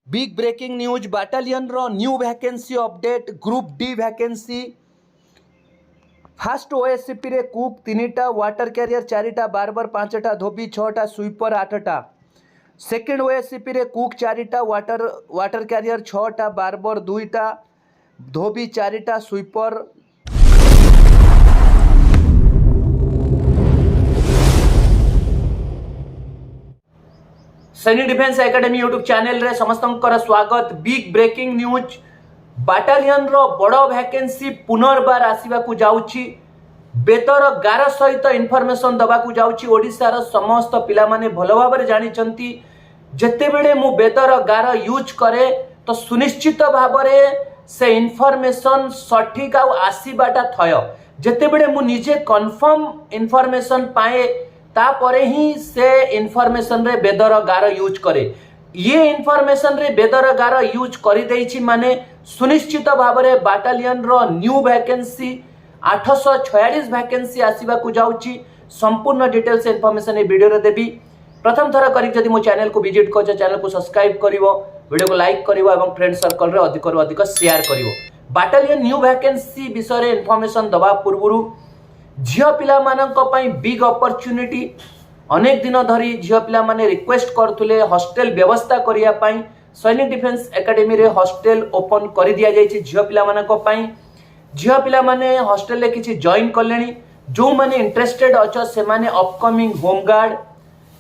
Big breaking news battalion रो new vacancy update group D vacancy first OSCP रे cook 3टा water carrier 4टा barber 5टा धोबी 6टा स्वीपर 8टा सेकेंड ओएससीपी रे कुक 4टा वाटर कैरियर 6टा बारबर 2टा धोबी 4टा स्वीपर सैनिक डिफेंस एकेडमी यूट्यूब चैनल रे समस्त स्वागत। बिग ब्रेकिंग न्यूज बाटालियन रो बड़ वैकेंसी पुनर्बार आसीबा को जाउची। बेदर गार सहित इनफॉरमेशन दबा को जाउची। ओडिसा रो समस्त पिला माने भलो भाबरे जानि चंती जते बेले मु बेदर गार यूज करे तो सुनिश्चित भाबरे से इनफॉरमेशन सठिक आ आसीबाटा थय। जते बेले मु निजे कंफर्म इनफॉरमेशन पाए तापरे ही से इनफॉरमेशन रे बेदर गार यूज करे। ये इनफॉरमेशन रे बेदर गार यूज करि देछि माने सुनिश्चित भाबरे बाटालियन रो न्यू वैकेंसी 846 वैकेंसी आसीबा को जाउची। संपूर्ण डिटेल्स इनफॉरमेशन ए वीडियो रे देबी। प्रथम थर करी जदि मो चैनल को विजिट करछ चैनल को सब्सक्राइब करिवो, वीडियो को लाइक करिवो एवं फ्रेंड सर्कल रे अधिक रु अधिक शेयर करिवो। बाटालियन न्यू वैकेंसी विषय रे इनफॉरमेशन दबा पूर्वरु झियो पिला मानक पई बिग अपॉर्चुनिटी। अनेक दिन धरी झियो पिला माने रिक्वेस्ट करथुले हॉस्टल व्यवस्था करिया पई सैनिक डिफेंस एकेडमी रे हॉस्टल ओपन कर दिया जायछि। झियो पिला मानक पई झियो पिला माने हॉस्टल ले किछि जॉइन करलेनी। जो माने इंटरेस्टेड अछ से माने अपकमिंग होमगार्ड,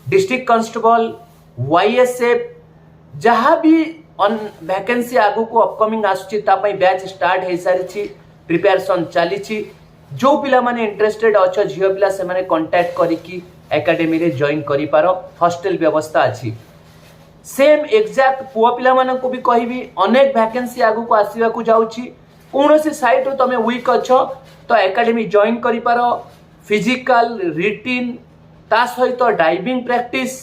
डिस्ट्रिक्ट कांस्टेबल, वाईएसएफ जहां भी वैकेंसी आगु को अपकमिंग आसुछि ता पई बैच स्टार्ट हे सारिछि, प्रिपरेशन चलीछि। जो पिला माने इंटरेस्टेड अछ झियो पिला से माने कांटेक्ट करिकि एकेडमी रे जॉइन करि पारो। हॉस्टल व्यवस्था अछि। सेम एग्जैक्ट पुआ पिला मानन को भी कहिबी अनेक वैकेंसी आगु को आसीबा को जाउछि। कोनोसी साइट रो तमे वीक अछ तो एकेडमी जॉइन करि पारो। फिजिकल रिटिन ता सहित डाइविंग प्रैक्टिस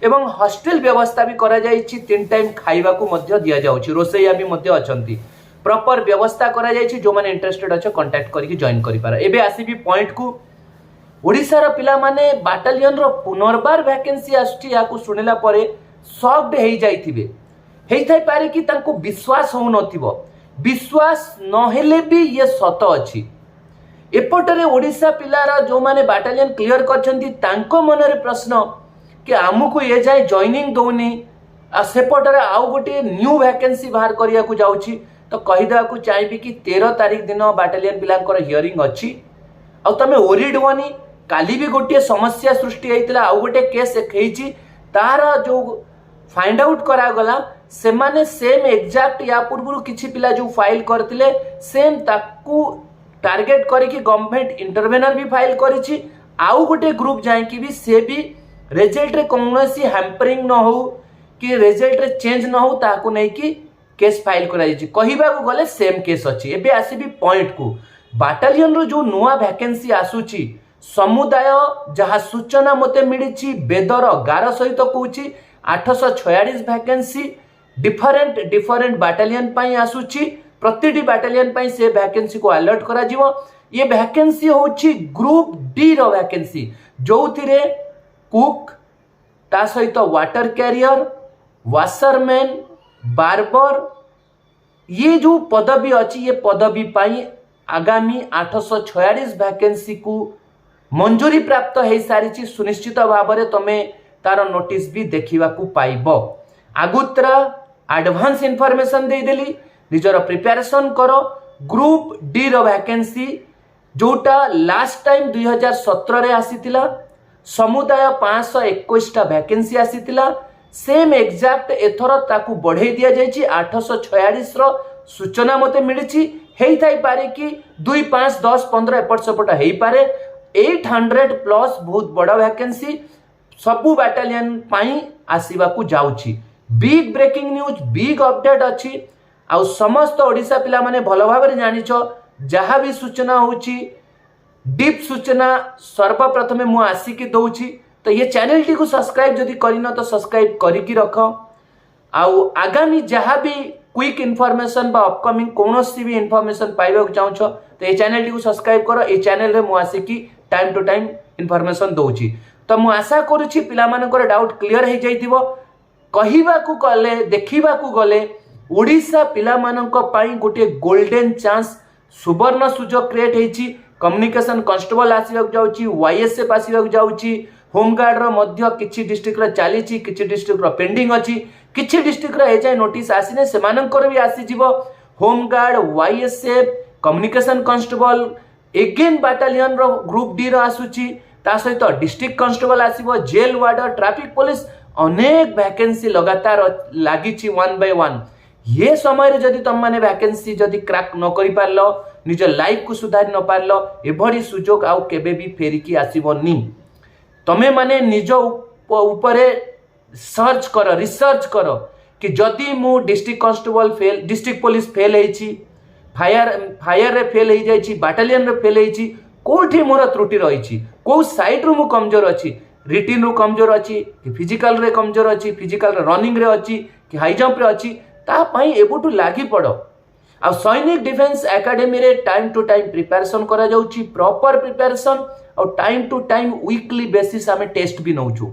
एवं हॉस्टल व्यवस्था भी करा जायछि। 3 टाइम खाइबा को मध्य दिया जाउछि। रोसैया भी मध्य अछंती। प्रॉपर व्यवस्था करा जायछि। जो माने इंटरेस्टेड अछ कांटेक्ट करिकि जॉइन करि पारा। एबे आसीबी पॉइंट को ओडिसा रो पिला माने बाटालियन रो पुनर्बार वैकेंसी आछी याकू सुनिला परे शॉक्ड हे जाइथिबे। हेइ थाइ पारे कि तांको विश्वास हो नथिबो। विश्वास नहेले भी ये सत अछि। एपटरे ओडिसा पिलारा जो माने बाटालियन क्लियर करछंती तांको मनरे प्रश्न कि आमुको ये जाय जॉइनिंग दोनी आ सेपटरे आउ गोटे न्यू वैकेंसी बाहर करिया को जाउची। तो कहिदा को चाहिबी कि 13 तारिख दिन बाटालियन पिलांकर हियरिंग अछि। आ तमे ओरिड होनी काली भी गोटे समस्या सृष्टि हेतिला। आउ गोटे केस हेछि तार जो फाइंड आउट करा गला से माने सेम एग्जैक्ट या पूर्व किछि पिला जो फाइल करथिले सेम ताकू टारगेट करिकि गवर्नमेंट इंटरवेनर भी फाइल करिछि। आउ गोटे ग्रुप जाय कि भी से भी रिजल्ट रे कोनोसी हैम्परिंग न हो कि रिजल्ट रे चेंज न हो ताकू नै कि केस फाइल करा जायछि। कहिबा को गले सेम केस अछि। एबे आसीबी पॉइंट को बाटालियन रो जो नुवा वैकेंसी आसुछि समुदाय जहा सूचना मते मिलिछि बेदर गार सहित कहूछि 846 वैकेंसी डिफरेंट बाटालियन पई आसुछि। प्रतिटी बाटालियन पई से वैकेंसी को अलर्ट करा जिवो। ये वैकेंसी होछि ग्रुप डी रो वैकेंसी जोथिरे कुक ता सहित वाटर कैरियर, वाशरमैन, बार्बर ये जो पदवी अछि ये पदवी पाई आगामी 846 वैकेंसी को मंजूरी प्राप्त हो सारी। सुनिश्चित भाव तमे तार नोटिस भी देखा पाइब। आगुत्रा एडवांस इनफॉरमेशन दे देली। निजर प्रिपरेशन करो। ग्रुप डी रो वैकेंसी जोटा लास्ट टाइम 2017 रे आसीतिला समुदाय 521 टा वैकेंसी आसीतिला। सेम एग्जैक्ट एथर ताकू बढ़ाई दिया जायछि। 846 रो सूचना मते मिलिछि। हेइ थाइ पारे कि 2 5 10 15 एपट सपट हेइ पारे। 800 प्लस बहुत बड़ा वैकेंसी सबु बाटालियन पाई आसीबा को जाउछि। Big breaking news big update अछि। आ समस्त ओडिसा पिला माने भलो भाबरे जानिछो जहा भी सूचना होछि डीप सूचना सर्वप्रथमे मु आसी कि दउछि। तो ये चैनल टी को सब्सक्राइब जदि करिनो तो सब्सक्राइब करिकि रखो। आउ आगामी जहा भी क्विक इनफॉरमेशन बा अपकमिंग कोनोसी भी इनफॉरमेशन पाइबा को चाहछो तो ये चैनल टी को सब्सक्राइब करो। ये चैनल रे मु आसी कि टाइम टू टाइम इनफॉरमेशन दउछि। तो मु आशा करूछि पिला मानकर डाउट क्लियर हे जाइतिबो। कहिबाकू गले देखिबाकू गले ओडिशा पिलामानंक पई गोटे गोल्डन चांस सुवर्ण सुजोग क्रिएट होईची। कम्युनिकेशन कांस्टेबल आसीबाक जाउची, वाईएसएफ आसीबाक जाउची, होमगार्ड रो मध्य किछि डिस्ट्रिक्ट रो चालीची, किछि डिस्ट्रिक्ट रो पेंडिंग अछि, किछि डिस्ट्रिक्ट रो एजाय नोटिस आसीने सेमानंकर भी आसी जिवो। Home guard, YSF, communication constable, again battalion रो ग्रुप डी रो आसुची, ता सहित डिस्ट्रिक्ट कांस्टेबल आसीबो, जेल वार्डर, ट्रैफिक पुलिस, अनेक वैकेंसी लगातार लागिची 1 by 1। ये समय जदि तुम माने वैकेंसी जदि क्रैक न करि पारलो, निज लाइफ को सुधारी न पारलो, एभरी सुजोग आउ केबे भी फेरिकी आसीबोनी। तमे माने निज ऊपरे सर्च करो, रिसर्च करो कि जदि मु district constable fail, district police fail हेची, फायर रे फेल हो जाइछि, बाटालियन रे फेल होइछि, कोठी मोर त्रुटि रहिछि, को साइड रु मु कमजोर अछि, रिटिन रु कमजोर अछि कि फिजिकल रे कमजोर अछि, फिजिकल रे रनिंग रे अछि कि हाई जंप रे अछि, ता पई एबुटु लागी पड़ो। आ सैनिक डिफेंस एकेडमी रे टाइम टू टाइम प्रिपरेशन करा जाउछि, प्रॉपर प्रिपरेशन और time to time weekly basis आमे टेस्ट भी नउछु,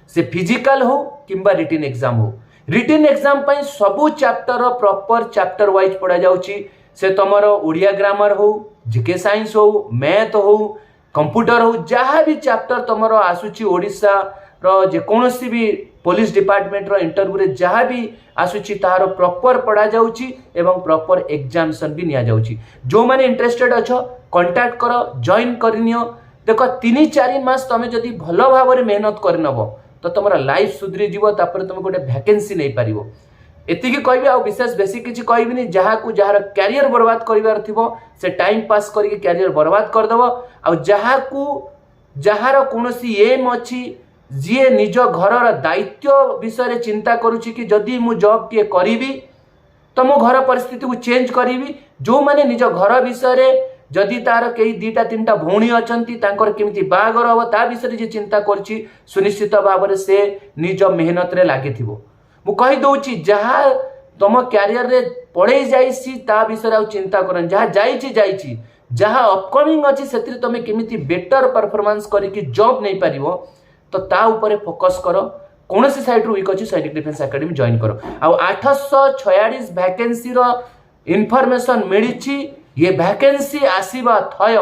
से फिजिकल हो किंबा रिटिन एग्जाम हो। रिटिन एग्जाम पई सबु चैप्टर प्रॉपर चैप्टर वाइज पढ़ा जाउछि, से तुमर ओडिया ग्रामर हो, जीके साइंस हो, मैथ हो, कंप्यूटर हो, जहाँ भी चैप्टर तुमर आसुची ओडिशा रो जे कोनोसी भी पुलिस डिपार्टमेंट रो इंटरव्यू रे जहाँ भी आसुची तार प्रॉपर पढ़ा जाउची एवं प्रॉपर एग्जामिनेशन भी निया जाउची। जो माने इंटरेस्टेड अछो कांटेक्ट करो, जॉइन करिनियो। देखो 3-4 मास तमे जदी भलो भाबरे मेहनत करनबो तो तुमरा लाइफ सुधरी जीवो, तापर तुम गोटे वैकेंसी नै पारिबो। एतिकी कहबी आ विशेष बेसी किछि कहबिनी। जहाँ को जहार कैरियर बर्बाद करिवार थिबो से टाइम पास करिके कैरियर बर्बाद कर देबो, आ जहाँ को जहार कोनोसी एम अछि, जे निज घरर दायित्व विषय चिंता करूछि कि जदि मु जॉब टे करिवि तो मो घर परिस्थिति को चेंज करिवि। जो माने निज घर विषय जदि तार कई 2-3टा भौणी अछंती, तांकर केमिति बागर हबो ता विषय जे चिंता करछि, सुनिश्चित भाबरे से निज मेहनत रे लागिथिबो। मु कहि दउछि जहाँ तुम कैरियर रे पढ़े जाइछि ता विषय आ चिंता करन, जहाँ जाइछि जहाँ अपकमिंग अछि सेतिर तुम केमिति बेटर परफॉर्मेंस करिकि जॉब नै पारिबो, तो ता ऊपर फोकस करो। कोनोसी साइड रु वीक अछि सैनिक डिफेंस एकेडमी जॉइन करो। आ 846 वैकेंसी रो इंफॉर्मेशन मिलिछि। ये वैकेंसी आसीबा थय,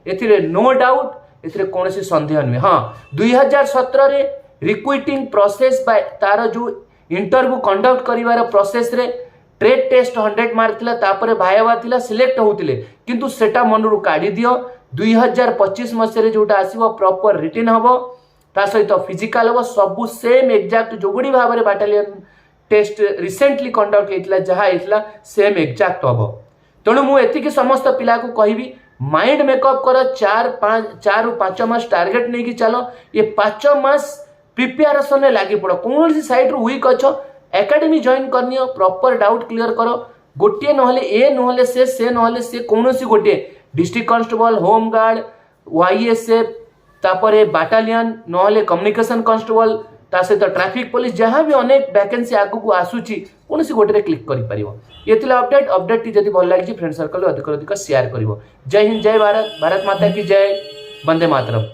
एथिरे नो डाउट, एथिरे कोनोसी संदेह नै। हां, 2017 रे रिक्रूटिंग प्रोसेस बाय तार जो इंटरव्यू कंडक्ट करिवार प्रोसेस रे ट्रेड टेस्ट 100 मार्क थिला, तापरे भाइवा थिला, सिलेक्ट होउतिले, किंतु सेटा मनरु काढी दियो। 2025 मसे रे जोटा आसीबो प्रॉपर रिटन हबो, ता सहित फिजिकल हबो, सबु सेम एग्जैक्ट जोगुडी भाबरे बाटालियन टेस्ट रिसेंटली कंडक्ट हेतिला, जहा हेतिला सेम एग्जैक्ट हबो। तेणु मु एतिकी समस्त पिला को कहिबी, माइंड मेकअप करो। 4 ରୁ 5 मास टार्गेट नहीं कि चलो, ये 5 मास प्रिपेरेशन लगी पड़ो। कौन सी साइड रु वीक अच्छो, एकेडमी जॉइन करनियो, प्रॉपर डाउट क्लियर करो। गोटे नहले ए नहले से नहले से कौन सी गोटे डिस्ट्रिक्ट कांस्टेबल, होमगार्ड, वाईएसएफ, तापरे बाटालियन नहले कम्युनिकेशन कांस्टेबल, ता सहित ट्रैफिक पुलिस, जहाँ भी अनेक वैकेंसी आगु को आसुची, कौन सी गोटे क्लिक करि परिबो। ये थिला अपडेट टी जदि भल लागी फ्रेंड सर्कल अधिक शेयर करिवो। जय हिंद, जय भारत, भारत माता की जय, वंदे मातरम।